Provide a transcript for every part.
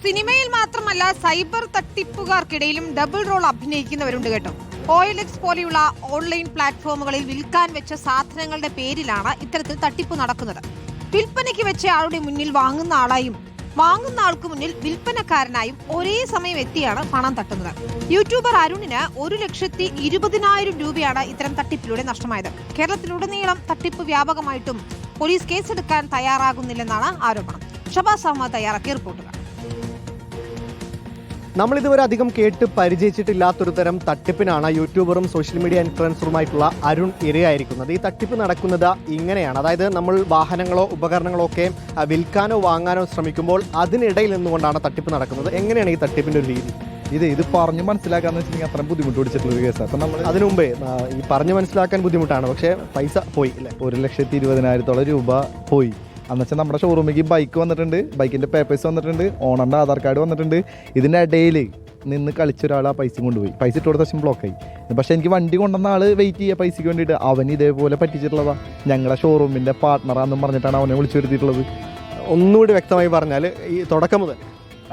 സിനിമയിൽ മാത്രമല്ല cyber തട്ടിപ്പുകാർക്കിടയിലും double role അഭിനയിക്കുന്നവരുണ്ട് കേട്ടോ. OLX പോലെയുള്ള ഓൺലൈൻ പ്ലാറ്റ്ഫോമുകളിൽ വിൽക്കാൻ വെച്ച സാധനങ്ങളുടെ പേരിലാണ് ഇത്തരത്തിൽ തട്ടിപ്പ് നടക്കുന്നത്. വിൽപ്പനയ്ക്ക് വെച്ച ആളുടെ മുന്നിൽ വാങ്ങുന്ന ആളായും വാങ്ങുന്ന ആൾക്ക് മുന്നിൽ വിൽപ്പനക്കാരനായും ഒരേ സമയം എത്തിയാണ് പണം തട്ടുന്നത്. യൂട്യൂബർ അരുണിന് 1,20,000 രൂപയാണ് ഇത്തരം തട്ടിപ്പിലൂടെ നഷ്ടമായത്. കേരളത്തിലുടനീളം തട്ടിപ്പ് വ്യാപകമായിട്ടും പോലീസ് കേസെടുക്കാൻ തയ്യാറാകുന്നില്ലെന്നാണ് ആരോപണം. ഷബാസ് അഹമ്മദ് തയ്യാറാക്കിയ റിപ്പോർട്ടുകൾ. നമ്മളിതുവരെ അധികം കേട്ട് പരിചയിച്ചിട്ടില്ലാത്തൊരു തരം തട്ടിപ്പിനാണ് യൂട്യൂബറും സോഷ്യൽ മീഡിയ ഇൻഫ്ലുവൻസറുമായിട്ടുള്ള അരുൺ ഇരയായിരിക്കുന്നത്. ഈ തട്ടിപ്പ് നടക്കുന്നത് ഇങ്ങനെയാണ്. അതായത് നമ്മൾ വാഹനങ്ങളോ ഉപകരണങ്ങളോ ഒക്കെ വിൽക്കാനോ വാങ്ങാനോ ശ്രമിക്കുമ്പോൾ അതിനിടയിൽ നിന്നുകൊണ്ടാണ് തട്ടിപ്പ് നടക്കുന്നത്. എങ്ങനെയാണ് ഈ തട്ടിപ്പിന്റെ ഒരു രീതി? ഇത് പറഞ്ഞു മനസ്സിലാക്കാന്ന് വെച്ചിട്ടുണ്ടെങ്കിൽ അത്രയും ബുദ്ധിമുട്ട് പിടിച്ചിട്ടുള്ള ഒരു കേസാണ്. അപ്പം നമ്മൾ അതിനു മുമ്പേ ഈ പറഞ്ഞു മനസ്സിലാക്കാൻ ബുദ്ധിമുട്ടാണ്, പക്ഷേ പൈസ പോയി അല്ലേ? 1,20,000 രൂപ പോയി. എന്നുവെച്ചാൽ നമ്മുടെ ഷോറൂമിലേക്ക് ബൈക്ക് വന്നിട്ടുണ്ട്, ബൈക്കിൻ്റെ പേപ്പേഴ്സ് വന്നിട്ടുണ്ട്, ഓണറിൻ്റെ ആധാർ കാർഡ് വന്നിട്ടുണ്ട്. ഇതിൻ്റെ ഇടയിൽ നിന്ന് കളിച്ച ഒരാൾ ആ പൈസ കൊണ്ടുപോയി. പൈസ ഇട്ട് കൊടുത്ത ശേഷം ബ്ലോക്കായി. പക്ഷേ എനിക്ക് വണ്ടി കൊണ്ടുവന്ന ആൾ വെയിറ്റ് ചെയ്യുക പൈസയ്ക്ക് വേണ്ടിയിട്ട്. അവൻ ഇതേപോലെ പറ്റിച്ചിട്ടുള്ളതാണ്. ഞങ്ങളുടെ ഷോറൂമിൻ്റെ പാർട്ട്ണറാണെന്നും പറഞ്ഞിട്ടാണ് അവനെ വിളിച്ചു വരുത്തിയിട്ടുള്ളത്. ഒന്നുകൂടി വ്യക്തമായി പറഞ്ഞാൽ ഈ തുടക്കം മുതൽ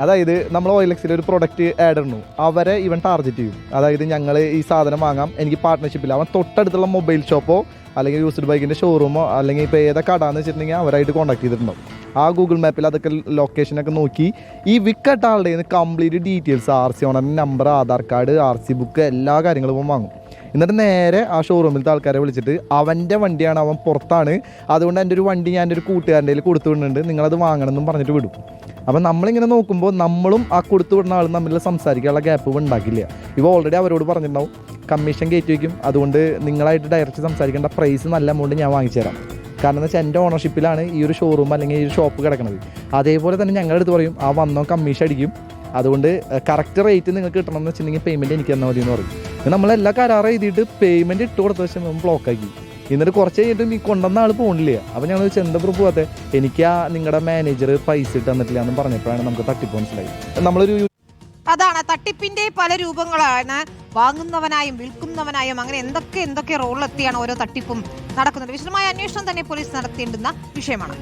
അതായത് നമ്മൾ OLXൽ ഒരു പ്രൊഡക്റ്റ് ആഡ് ഇടുന്നു, അവരെ ഇവൻ ടാർഗറ്റ് ചെയ്യും. അതായത് ഞങ്ങൾ ഈ സാധനം വാങ്ങാം, എനിക്ക് പാർട്ട്ണർഷിപ്പില്ല. അവൻ തൊട്ടടുത്തുള്ള മൊബൈൽ ഷോപ്പോ അല്ലെങ്കിൽ യൂസ്ഡ് ബൈക്കിൻ്റെ ഷോറൂമോ അല്ലെങ്കിൽ ഇപ്പോൾ ഏതാ കടാന്ന് വെച്ചിട്ടുണ്ടെങ്കിൽ അവരായിട്ട് കോൺടാക്ട് ചെയ്തിട്ടുണ്ടാവും. ആ ഗൂഗിൾ മാപ്പിൽ അതൊക്കെ ലൊക്കേഷനൊക്കെ നോക്കി ഈ വിക്കട്ട ആളുടെ നിന്ന് കംപ്ലീറ്റ് ഡീറ്റെയിൽസ്, RC ഓണറിൻ്റെ number, Aadhaar card, RC book, എല്ലാ കാര്യങ്ങളും വാങ്ങും. എന്നിട്ട് നേരെ ആ ഷോറൂമിലത്തെ ആൾക്കാരെ വിളിച്ചിട്ട് അവൻ്റെ വണ്ടിയാണ്, അവൻ പുറത്താണ്, അതുകൊണ്ട് എൻ്റെ ഒരു വണ്ടി ഞാൻ എൻ്റെ ഒരു കൂട്ടുകാരൻ്റെ കയ്യിൽ കൊടുത്തു വിടുന്നുണ്ട്, നിങ്ങളത് വാങ്ങണമെന്നും പറഞ്ഞിട്ട് വിടും. അപ്പം നമ്മളിങ്ങനെ നോക്കുമ്പോൾ നമ്മളും ആ കൊടുത്തു വിടുന്ന ആളും തമ്മിൽ സംസാരിക്കാനുള്ള ഗ്യാപ്പ് ഉണ്ടാക്കില്ല. ഇപ്പോൾ ഓൾറെഡി അവരോട് പറഞ്ഞിട്ടുണ്ടാവും കമ്മീഷൻ കയറ്റി വയ്ക്കും, അതുകൊണ്ട് നിങ്ങളായിട്ട് ഡയറക്റ്റ് സംസാരിക്കേണ്ട പ്രൈസ് നല്ല എമൗണ്ട് ഞാൻ വാങ്ങിച്ചു തരാം. കാരണം എന്ന് വെച്ചാൽ എൻ്റെ ഓണർഷിപ്പിലാണ് ഈ ഒരു ഷോറൂം അല്ലെങ്കിൽ ഈ ഒരു ഷോപ്പ് കിടക്കുന്നത്. അതേപോലെ തന്നെ ഞങ്ങളുടെ അടുത്ത് പറയും ആ വന്നോ കമ്മീഷൻ അടിക്കും, അതുകൊണ്ട് കറക്റ്റ് റേറ്റ് നിങ്ങൾക്ക് കിട്ടണമെന്ന് വെച്ചിട്ടുണ്ടെങ്കിൽ പേയ്മെൻറ്റ് എനിക്ക് തന്നാൽ മതി എന്ന് പറയും. നമ്മളെല്ലാ കരാറ് എഴുതിയിട്ട് പേയ്മെൻറ്റ് ഇട്ട് കൊടുത്ത വെച്ചാൽ നമ്മൾ ബ്ലോക്കാക്കി. എന്നിട്ട് കുറച്ച് കഴിഞ്ഞിട്ട് നീ കൊണ്ടുവന്ന ആൾ പോകണില്ല. അപ്പോൾ ഞങ്ങൾ ചോദിച്ചാൽ എന്താ പ്രൂഫ് പോകാതെ? എനിക്ക് ആ നിങ്ങളുടെ മാനേജർ പൈസ ഇട്ട് തന്നിട്ടില്ല എന്ന് പറഞ്ഞപ്പോഴാണ് നമുക്ക് തട്ടിപ്പ് മനസ്സിലായി. അതാണ് തട്ടിപ്പിന്റെ പല രൂപങ്ങളാണ്. വാങ്ങുന്നവനായും വിൽക്കുന്നവനായും അങ്ങനെ എന്തൊക്കെ റോളിലെത്തിയാണ് ഓരോ തട്ടിപ്പും നടക്കുന്നത്. വിശദമായ അന്വേഷണം തന്നെ പോലീസ് നടത്തേണ്ടുന്ന വിഷയമാണ്.